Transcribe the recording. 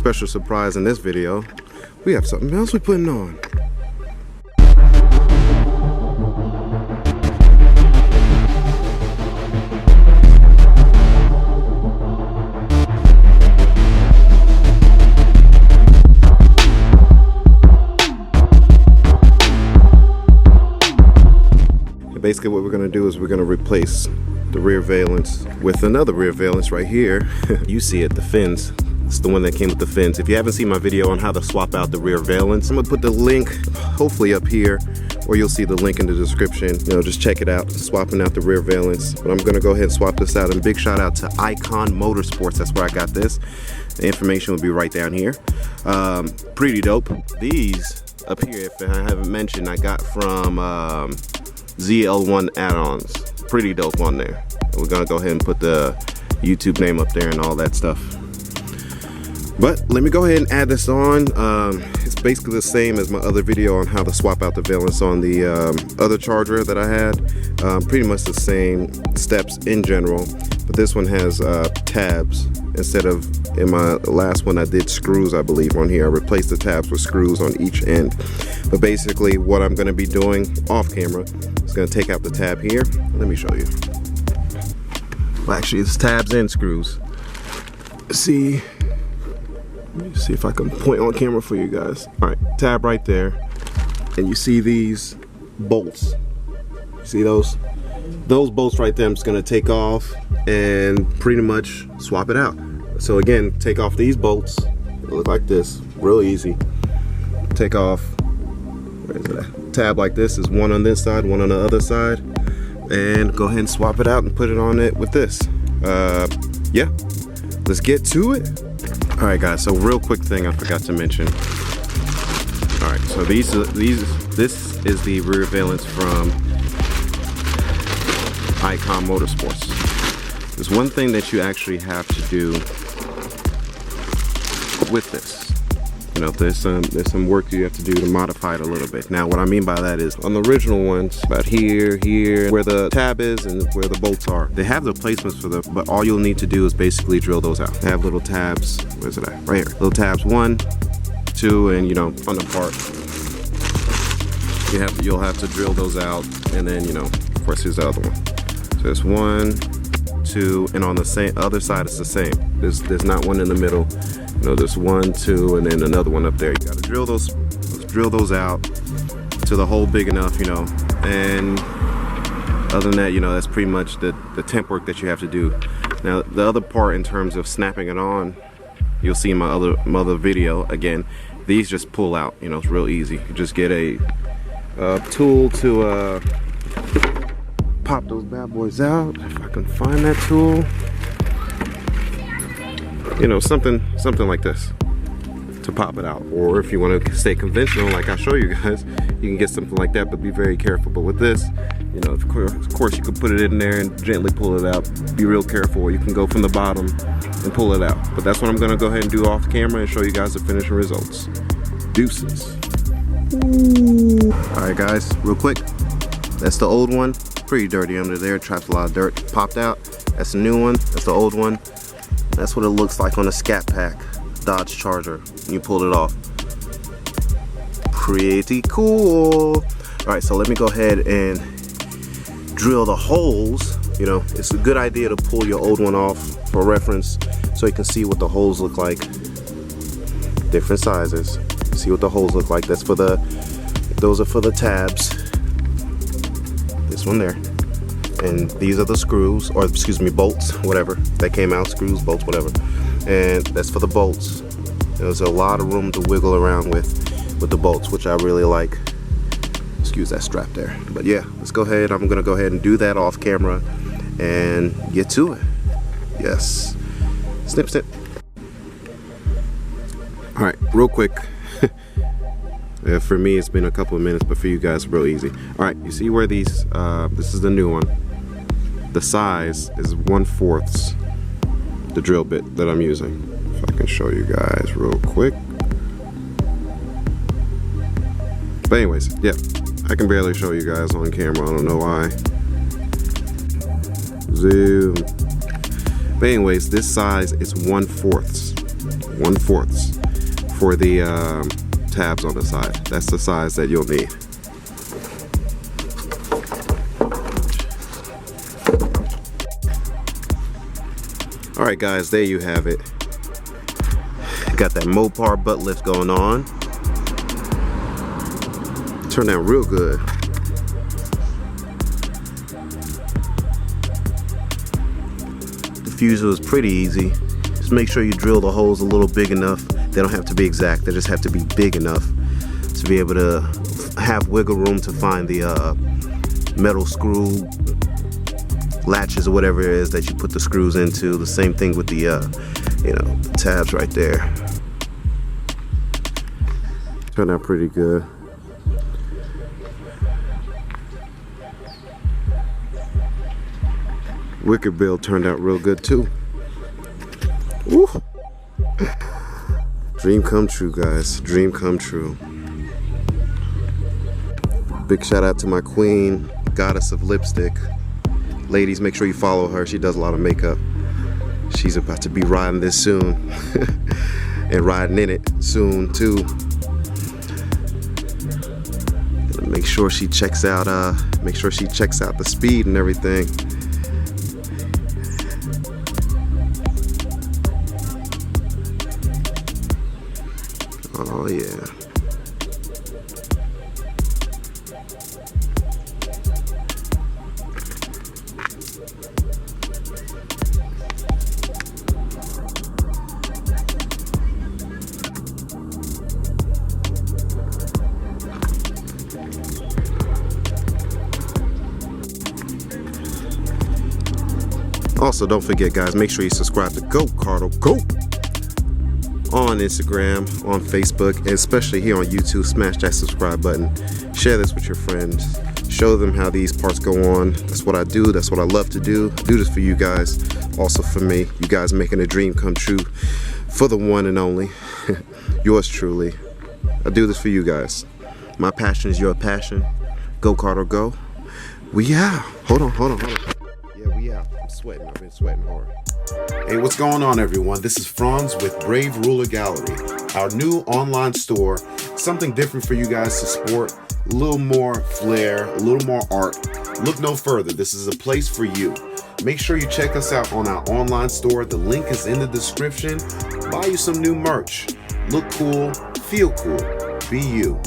special surprise in this video. We have something else we're putting on. Basically what we're going to do is we're going to replace the rear valance with another rear valance right here. You see it, the fins. It's the one that came with the fins. If you haven't seen my video on how to swap out the rear valance, I'm going to put the link hopefully up here, or you'll see the link in the description. You know, just check it out, swapping out the rear valance. But I'm going to go ahead and swap this out. And big shout out to iKon Motorsports. That's where I got this. The information will be right down here. Pretty dope. These up here, if I haven't mentioned, I got from ZL1 Addons. Pretty dope on there. We're gonna go ahead and put the YouTube name up there and all that stuff. But let me go ahead and add this on. It's basically the same as my other video on how to swap out the valance on the other Charger that I had. Pretty much the same steps in general, but this one has tabs instead of, in my last one I did screws, I believe. On here I replaced the tabs with screws on each end. But basically what I'm going to be doing off camera is going to take out the tab here. Let me show you. Well, actually it's tabs and screws. See, let me see if I can point on camera for you guys. All right, tab right there, and you see these bolts. You see those? Those bolts right there I'm just going to take off and pretty much swap it out. So again, take off these bolts. They look like this, real easy. Take off, where is it? Tab like this is one on this side, one on the other side, and go ahead and swap it out and put it on it with this. Yeah, let's get to it. All right, guys. So real quick thing I forgot to mention. All right, so this is the rear valance from iKon Motorsports. There's one thing that you actually have to do with this. You know, there's some work you have to do to modify it a little bit. Now, what I mean by that is on the original ones, about here, where the tab is and where the bolts are, they have the placements for them, but all you'll need to do is basically drill those out. They have little tabs. Where's it at? Right here. Little tabs, 1, 2, and you know, on the part, you'll have to drill those out, and then, you know, of course, here's the other one. So there's 1, 2, and on the other side it's the same. There's not one in the middle. You know, there's 1, 2, and then another one up there. You gotta drill those out to the hole big enough, you know. And other than that, you know, that's pretty much the temp work that you have to do. Now, the other part in terms of snapping it on, you'll see in my other video. Again, these just pull out. You know, it's real easy. You just get a tool to pop those bad boys out. If I can find that tool. You know, something like this to pop it out. Or if you want to stay conventional, like I show you guys, you can get something like that, but be very careful. But with this, you know, of course you can put it in there and gently pull it out. Be real careful. You can go from the bottom and pull it out. But that's what I'm gonna go ahead and do off camera and show you guys the finishing results. Deuces. Ooh. All right, guys, real quick. That's the old one. Pretty dirty under there. Traps a lot of dirt. Popped out. That's the new one. That's the old one. That's what it looks like on a Scat Pack, Dodge Charger. You pulled it off. Pretty cool. All right, so let me go ahead and drill the holes. You know, it's a good idea to pull your old one off for reference so you can see what the holes look like. Different sizes. See what the holes look like. Those are for the tabs. This one there. And these are the screws, or excuse me, bolts, whatever. That came out, screws, bolts, whatever. And that's for the bolts. There's a lot of room to wiggle around with the bolts, which I really like. Excuse that strap there. But yeah, let's go ahead. I'm gonna go ahead and do that off camera and get to it. Yes. Snip, snip. All right, real quick. For me, it's been a couple of minutes, but for you guys, real easy. All right, you see where these, this is the new one. The size is 1/4 the drill bit that I'm using. If I can show you guys real quick. But anyways, yeah, I can barely show you guys on camera. I don't know why. Zoom. But anyways, this size is 1/4. 1/4. for the tabs on the side. That's the size that you'll need. Alright guys, there you have it. Got that Mopar butt lift going on. Turned out real good. Diffuser was pretty easy. Just make sure you drill the holes a little big enough. They don't have to be exact, they just have to be big enough to be able to have wiggle room to find the metal screw latches or whatever it is that you put the screws into. The same thing with the you know, the tabs right there. Turned out pretty good. Wickerbill turned out real good too. Woo. Dream come true, guys. Dream come true. Big shout out to my queen, goddess of lipstick. Ladies, make sure you follow her. She does a lot of makeup. She's about to be riding this soon. And riding in it soon too. Make sure she checks out the speed and everything. Oh yeah. Also, don't forget guys, make sure you subscribe to Go Cardo Go on Instagram, on Facebook, and especially here on YouTube. Smash that subscribe button. Share this with your friends. Show them how these parts go on. That's what I do. That's what I love to do. I do this for you guys, also for me. You guys making a dream come true for the one and only. Yours truly. I do this for you guys. My passion is your passion. Go Cardo Go. We out. Hold on. Yeah, we out. I'm sweating. I've been sweating hard. Hey, what's going on everyone? This is Franz with Brave Ruler Gallery, our new online store. Something different for you guys to sport, a little more flair, a little more art. Look no further, this is a place for you. Make sure you check us out on our online store. The link is in the description. Buy you some new merch. Look cool, feel cool, be you.